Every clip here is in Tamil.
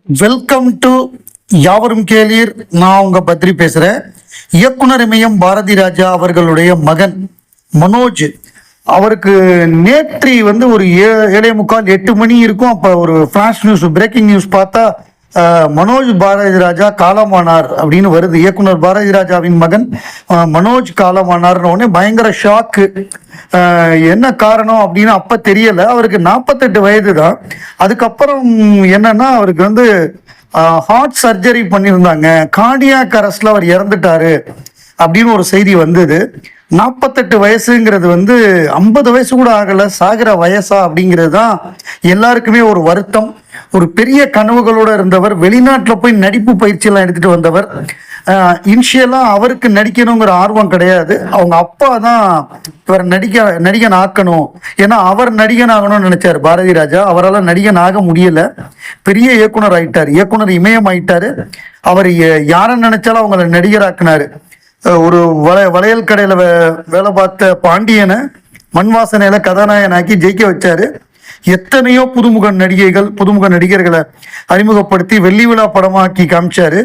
வெல்கம் டு யாவரும் கேளீர். நான் உங்க பத்ரி பேசுறேன். இயக்குனர் இமயம் பாரதி ராஜா அவர்களுடைய மகன் மனோஜ் அவருக்கு நேற்று ஒரு 7:45 8 மணி இருக்கும். அப்ப ஒரு ஃபிளாஷ் நியூஸ், பிரேக்கிங் நியூஸ் பார்த்தா மனோஜ் பாரதி ராஜா காலமானார் அப்படின்னு வருது. இயக்குனர் பாரதி ராஜாவின் மகன் மனோஜ் காலமானார்னு உடனே பயங்கர ஷாக்கு. என்ன காரணம் அப்படின்னு அப்ப தெரியல. அவருக்கு 48 வயது தான். அதுக்கப்புறம் என்னன்னா அவருக்கு ஹார்ட் சர்ஜரி பண்ணியிருந்தாங்க. கார்டியாக் அரெஸ்ட்ல அவர் இறந்துட்டாரு அப்படின்னு ஒரு செய்தி வந்தது. 48 வயசுங்கிறது 50 வயசு கூட ஆகல, சாகிற வயசா அப்படிங்கிறது தான் எல்லாருக்குமே ஒரு வருத்தம். ஒரு பெரிய கனவுகளோட இருந்தவர், வெளிநாட்டில் போய் நடிப்பு பயிற்சியெல்லாம் எடுத்துட்டு வந்தவர். இனிஷியலா அவருக்கு நடிக்கணுங்கிற ஆர்வம் கிடையாது. அவங்க அப்பா தான் இவர் நடிகன் ஆக்கணும், ஏன்னா அவர் நடிகன் ஆகணும்னு நினைச்சார் பாரதி ராஜா. அவரால் நடிகன் ஆக முடியல. பெரிய இயக்குனர் ஆயிட்டார், இயக்குனர் இமயம் ஆயிட்டாரு. அவர் யாரை நினைச்சாலும் அவங்கள நடிகராக்குனாரு. ஒரு வளையல் கடையில வேலை பார்த்த பாண்டியனை மண் வாசனையில கதாநாயகனாக்கி ஜெயிக்க வச்சாரு. எத்தனையோ புதுமுக நடிகர்களை அறிமுகப்படுத்தி வெள்ளி விழா படமாக்கி காமிச்சாரு.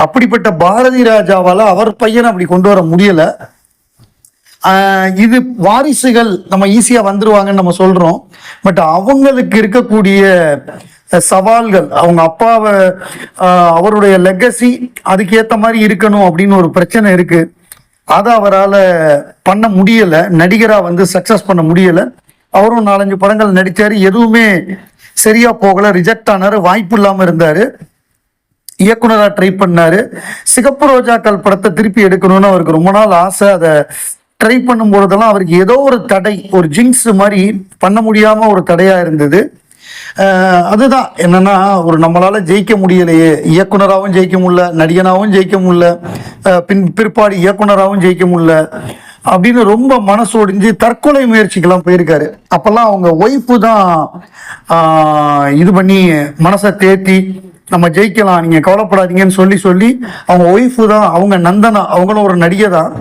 அப்படிப்பட்ட பாரதி ராஜாவால அவர் பையனை அப்படி கொண்டு வர முடியல. இது வாரிசுகள் நம்ம ஈஸியா வந்துருவாங்கன்னு நம்ம சொல்றோம். பட் அவங்களுக்கு இருக்கக்கூடிய சவால்கள், அவங்க அப்பாவை அவருடைய லெகசி அதுக்கேற்ற மாதிரி இருக்கணும் அப்படின்னு ஒரு பிரச்சனை இருக்கு. அதை அவரால் பண்ண முடியல. நடிகரா சக்சஸ் பண்ண முடியல. அவரும் 4-5 படங்கள் நடிச்சாரு, எதுவுமே சரியா போகல, ரிஜெக்ட் ஆனாரு, வாய்ப்பு இல்லாம இருந்தாரு. இயக்குனரா ட்ரை பண்ணாரு. சிகப்பு ரோஜாக்கள் படத்தை திருப்பி எடுக்கணும்னு அவருக்கு ரொம்ப நாள் ஆசை. அதை ட்ரை பண்ணும்போதெல்லாம் அவருக்கு ஏதோ ஒரு தடை, ஒரு ஜிங்ஸ் மாதிரி பண்ண முடியாம ஒரு தடையா இருந்தது. அதுதான் என்னன்னா, நம்மளால ஜெயிக்க முடியலையே, இயக்குனராகவும் ஜெயிக்க முடியல, நடிகனாகவும் ஜெயிக்க முடியல, பிற்பாடு இயக்குனராகவும் ஜெயிக்க முடியல அப்படின்னு ரொம்ப மனசு ஒடிஞ்சு தற்கொலை முயற்சிக்கெல்லாம் போயிருக்காரு. அப்பெல்லாம் அவங்க ஒய்ஃபு தான் இது பண்ணி மனசை தேத்தி நம்ம ஜெயிக்கலாம், நீங்க கவலைப்படாதீங்கன்னு சொல்லி அவங்க ஒய்ஃபு தான், அவங்க நந்தனா, அவங்களும் ஒரு நடிகை தான்,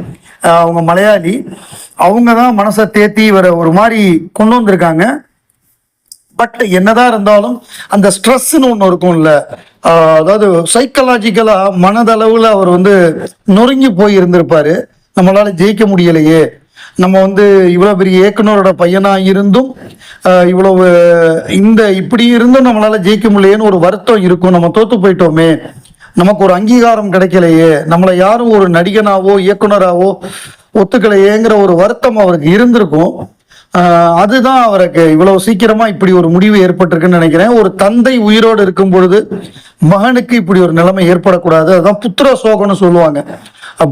அவங்க மலையாளி, அவங்க தான் மனசை தேத்தி இவரை ஒரு மாதிரி கொண்டு வந்திருக்காங்க. பட் என்னதான் இருந்தாலும் அந்த ஸ்ட்ரெஸ்ன்னு ஒன்று இருக்கும்ல, அதாவது சைக்கலாஜிக்கலா மனதளவுல அவர் நொறுங்கி போய் இருந்திருப்பாரு. நம்மளால ஜெயிக்க முடியலையே, நம்ம இவ்வளவு பெரிய இயக்குனரோட பையனா இருந்தும் இவ்வளவு இப்படி இருந்தும் நம்மளால ஜெயிக்க முடியலையேன்னு ஒரு வருத்தம் இருக்கும். நம்ம தோத்து போயிட்டோமே, நமக்கு ஒரு அங்கீகாரம் கிடைக்கலையே, நம்மளை யாரும் ஒரு நடிகனாவோ இயக்குனராவோ ஒத்துக்கலையேங்கிற ஒரு வருத்தம் அவருக்கு இருந்திருக்கும். அதுதான் அவருக்கு இவ்வளவு சீக்கிரமா இப்படி ஒரு முடிவு ஏற்பட்டிருக்குன்னு நினைக்கிறேன். ஒரு தந்தை உயிரோடு இருக்கும் பொழுது மகனுக்கு இப்படி ஒரு நிலைமை ஏற்படக்கூடாது. அதுதான் புத்திர சோகம்னு சொல்லுவாங்க.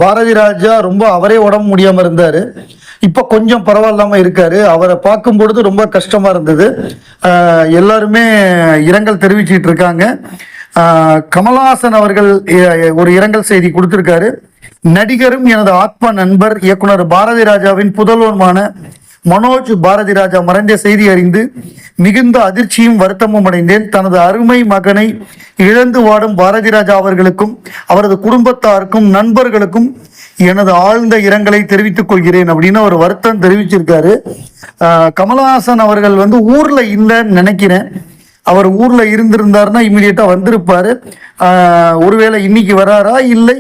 பாரதி ராஜா ரொம்ப அவரே உடம்பு முடியாம இருந்தாரு, இப்ப கொஞ்சம் பரவாயில்லாம இருக்காரு. அவரை பார்க்கும் பொழுது ரொம்ப கஷ்டமா இருந்தது. எல்லாருமே இரங்கல் தெரிவிச்சிட்டு இருக்காங்க. கமல்ஹாசன் அவர்கள் ஒரு இரங்கல் செய்தி கொடுத்திருக்காரு. நடிகரும் எனது ஆத்ம நண்பர் இயக்குனர் பாரதி ராஜாவின் புதல்வனுமான மனோஜ் பாரதி ராஜா மறைந்த செய்தி அறிந்து மிகுந்த அதிர்ச்சியும் வருத்தமும் அடைந்தேன். தனது அருமை மகனை இழந்து வாடும் பாரதி ராஜா அவர்களுக்கும் அவரது குடும்பத்தாருக்கும் நண்பர்களுக்கும் எனது ஆழ்ந்த இரங்கலை தெரிவித்துக் கொள்கிறேன் அப்படின்னு ஒரு வருத்தம் தெரிவிச்சிருக்காரு. கமல்ஹாசன் அவர்கள் ஊர்ல இல்லைன்னு நினைக்கிறேன். அவர் ஊர்ல இருந்திருந்தாருன்னா இமீடியட்டா வந்திருப்பாரு. ஒருவேளை இன்னைக்கு வராரா, இல்லை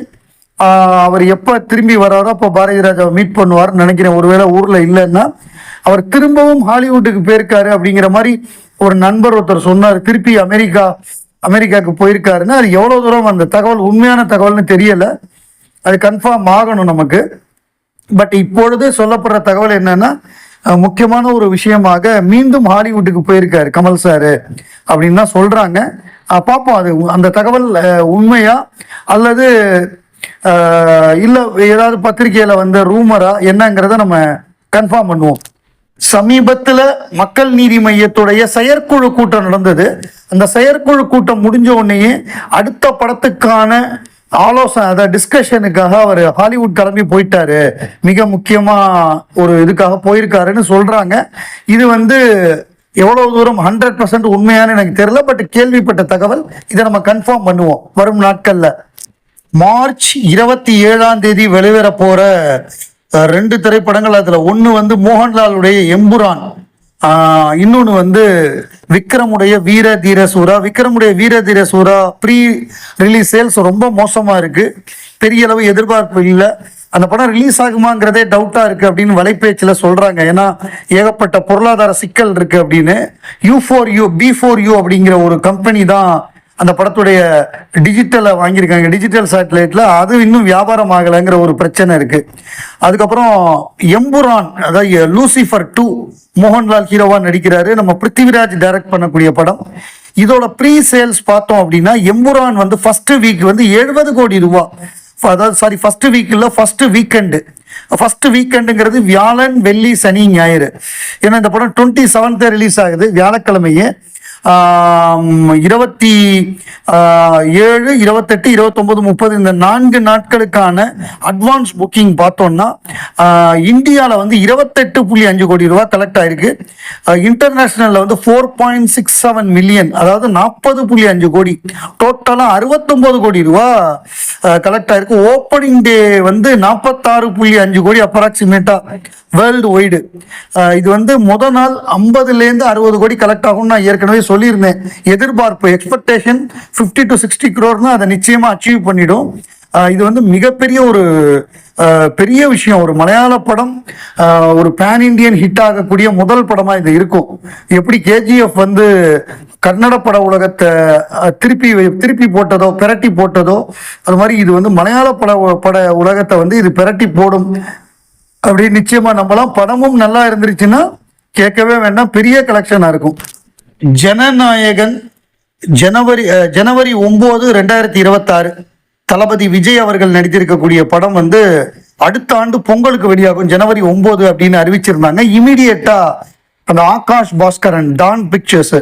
அவர் எப்ப திரும்பி வராரோ அப்போ பாரதி ராஜாவை மீட் பண்ணுவார்னு நினைக்கிறேன். ஒருவேளை ஊர்ல இல்லைன்னா அவர் திரும்பவும் ஹாலிவுட்டுக்கு போயிருக்காரு அப்படிங்கிற மாதிரி ஒரு நண்பர் ஒருத்தர் சொன்னார். திருப்பி அமெரிக்காவுக்கு போயிருக்காருன்னு. அது எவ்வளவு தூரம் அந்த தகவல் உண்மையான தகவல்னு தெரியல, அது கன்ஃபார்ம் ஆகணும் நமக்கு. பட் இப்பொழுது சொல்லப்படுற தகவல் என்னன்னா, முக்கியமான ஒரு விஷயமாக மீண்டும் ஹாலிவுட்டுக்கு போயிருக்காரு கமல் சாரு அப்படின்னு தான் சொல்றாங்க. பார்ப்போம் அது அந்த தகவல் உண்மையா அல்லது இல்ல ஏதாவது பத்திரிகையில ரூமரா என்னங்கிறத நம்ம கன்ஃபார்ம் பண்ணுவோம். சமீபத்துல மக்கள் நீதி மையத்துடைய செயற்குழு கூட்டம் நடந்தது. அந்த செயற்குழு கூட்டம் முடிஞ்ச உடனேயே அடுத்த படத்துக்கான ஆலோசனை, அதாவது டிஸ்கஷனுக்காக அவர் ஹாலிவுட் கிளம்பி போயிட்டாரு. மிக முக்கியமா ஒரு இதுக்காக போயிருக்காருன்னு சொல்றாங்க. இது எவ்வளவு தூரம் 100% உண்மையான எனக்கு தெரியல. பட் கேள்விப்பட்ட தகவல், இதை நம்ம கன்ஃபார்ம் பண்ணுவோம் வரும் நாட்கள்ல. மார்ச் 27 வெளிவர போற 2 திரைப்படங்கள், அதுல ஒண்ணு மோகன்லாலுடைய எம்புரான், இன்னொன்று வந்து விக்ரமுடைய வீர தீர சூரா. விக்ரமுடைய வீர தீர சூரா ப்ரீ ரிலீஸ் சேல்ஸ் ரொம்ப மோசமாக இருக்குது, பெரிய அளவு எதிர்பார்ப்பு இல்லை. அந்த படம் ரிலீஸ் ஆகுமாங்கிறதே டவுட்டா இருக்கு அப்படின்னு வலைப்பேச்சில் சொல்றாங்க. ஏன்னா ஏகப்பட்ட பொருளாதார சிக்கல் இருக்கு அப்படின்னு. U4U B4U அப்படிங்கிற ஒரு கம்பெனி தான் அந்த படத்துடைய டிஜிட்டலை வாங்கியிருக்காங்க, டிஜிட்டல் சேட்டலைட்ல. அது இன்னும் வியாபாரம் ஆகலைங்கிற ஒரு பிரச்சனை இருக்கு. அதுக்கப்புறம் எம்புரான், அதாவது லூசிஃபர் 2, மோகன்லால் ஹீரோவா நடிக்கிறாரு. நம்ம பிருத்திவிராஜ் டைரக்ட் பண்ணக்கூடிய படம். இதோட ப்ரீ சேல்ஸ் பார்த்தோம் அப்படின்னா எம்புரான் வந்து ஃபர்ஸ்ட் வீக் வந்து 70 கோடி ரூபாய். அதாவது ஃபர்ஸ்ட் வீக் இல்லை, ஃபர்ஸ்ட் வீக்கெண்டு. ஃபர்ஸ்ட் வீக்கெண்டுங்கிறது வியாழன் வெள்ளி சனி ஞாயிறு. ஏன்னா இந்த படம் 27th ரிலீஸ் ஆகுது, வியாழக்கிழமையே. 27, 28, 29, 30 இந்த 4 நாட்களுக்கான அட்வான்ஸ் புக்கிங் பார்த்தோம்னா இந்தியாவில் வந்து 28.5 கோடி ரூபா கலெக்ட் ஆயிருக்கு. இன்டர்நேஷனல்ல வந்து 4.67 மில்லியன், அதாவது 40.5 கோடி. டோட்டலாக 69 கோடி ரூபா கலெக்ட் ஆயிருக்கு. ஓப்பனிங் டே வந்து 46.5 கோடி அப்ராக்சிமேட்டா வேர்ல்டு வைடு. இது வந்து முதல் நாள் 50லேருந்து 60 கோடி கலெக்ட் ஆகும்னு நான் ஏற்கனவே சொல்லியிருந்தேன். எதிர்பார்ப்பு எக்ஸ்பெக்டேஷன் 50 to 60 crore அதை நிச்சயமா அச்சீவ் பண்ணிடும். இது வந்து மிகப்பெரிய ஒரு பெரிய விஷயம். ஒரு மலையாள படம் ஒரு பேன் இண்டியன் ஹிட் ஆகக்கூடிய முதல் படமா இது இருக்கும். எப்படி KGF வந்து கன்னட பட உலகத்தை திருப்பி போட்டதோ, பிரட்டி போட்டதோ, அது மாதிரி இது வந்து மலையாள பட உலகத்தை வந்து இது பிரட்டி போடும் அப்படின்னு நிச்சயமா நம்பலாம். படமும் நல்லா இருந்துருச்சுன்னா கேட்கவே வேண்டாம், பெரிய கலெக்ஷனா இருக்கும். ஜனநாயகன் ஜனவரி 9, 2026 தளபதி விஜய் அவர்கள் நடித்திருக்கக்கூடிய படம் வந்து அடுத்த ஆண்டு பொங்கலுக்கு வெளியாகும், ஜனவரி 9 அப்படின்னு அறிவிச்சிருந்தாங்க. இமீடியட்டா அந்த ஆகாஷ் பாஸ்கரன் டான் பிக்சர்ஸ்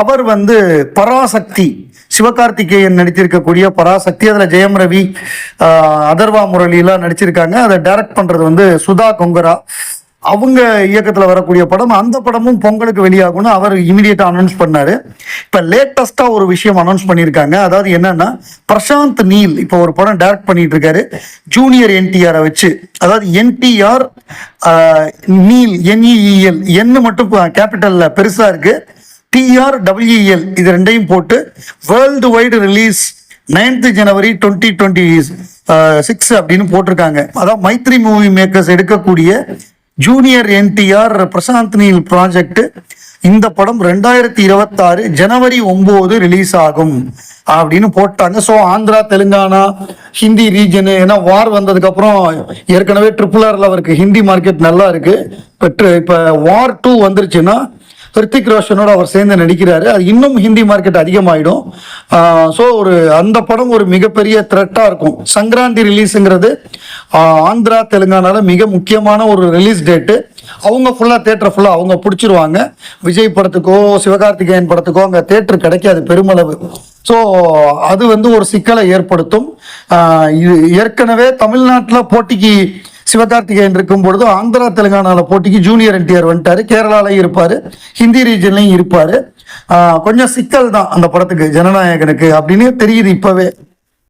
அவர் வந்து பராசக்தி, சிவகார்த்திகேயன் நடித்திருக்கக்கூடிய பராசக்தி, அதில் ஜெயம் ரவி, அதர்வா முரளிலாம் நடிச்சிருக்காங்க. அதை டைரக்ட் பண்றது வந்து சுதா கொங்கரா, அவங்க இயக்கத்தில் வரக்கூடிய படம். அந்த படமும் பொங்கலுக்கு வெளியாகும்னு அவர் இமீடியட்டா அனௌன்ஸ் பண்ணாரு. இப்போ லேட்டஸ்டா ஒரு விஷயம் அனௌன்ஸ் பண்ணியிருக்காங்க. அதாவது என்னன்னா, பிரசாந்த் நீல் இப்போ ஒரு படம் டைரக்ட் பண்ணிட்டு இருக்காரு ஜூனியர் NTR வச்சு. அதாவது NTR நீல் NEEL, என்ன மட்டும் கேபிட்டல்ல பெருசா இருக்கு, TRWEL இது ரெண்டையும் போட்டு world wide release 9th January 2026 அப்படின்னு போட்டிருக்காங்க. அதாவது மைத்ரி மூவி மேக்கர்ஸ் எடுக்கக்கூடிய junior NTR Prashanth Neel project. இந்த படம் 2026 ஜனவரி 9 ரிலீஸ் ஆகும் அப்படின்னு போட்டாங்க. ஸோ ஆந்திரா, தெலுங்கானா, ஹிந்தி ரீஜனு, ஏன்னா வார் வந்ததுக்கு அப்புறம் ஏற்கனவே RRR அவருக்கு ஹிந்தி மார்க்கெட் நல்லா இருக்கு. இப்போ வார் 2 வந்துருச்சுன்னா ஹிருத்திக் ரோஷனோட அவர் சேர்ந்து நடிக்கிறாரு, அது இன்னும் ஹிந்தி மார்க்கெட் அதிகமாயிடும். ஸோ அந்த படம் ஒரு மிகப்பெரிய த்ரெட்டா இருக்கும். சங்கராந்தி ரிலீஸுங்கிறது ஆந்திரா, தெலுங்கானால மிக முக்கியமான ஒரு ரிலீஸ் டேட்டு. அவங்க ஃபுல்லா தேட்டர் ஃபுல்லா அவங்க பிடிச்சிருவாங்க. விஜய் படத்துக்கோ சிவகார்த்திகேயன் படத்துக்கோ அங்கே தேட்டர் கிடைக்காது பெருமளவு. ஸோ அது வந்து ஒரு சிக்கலை ஏற்படுத்தும். ஏற்கனவே தமிழ்நாட்டில் போட்டிக்கு சிவகார்த்திகேயன் இருக்கும் பொழுது ஆந்திரா, தெலுங்கானால போட்டிக்கு ஜூனியர் NTR வந்துட்டாரு. கேரளாலையும் இருப்பாரு, ஹிந்தி ரீஜன்லையும் இருப்பாரு. கொஞ்சம் சிக்கல் தான் அந்த படத்துக்கு, ஜனநாயகனுக்கு அப்படின்னு தெரியுது இப்பவே.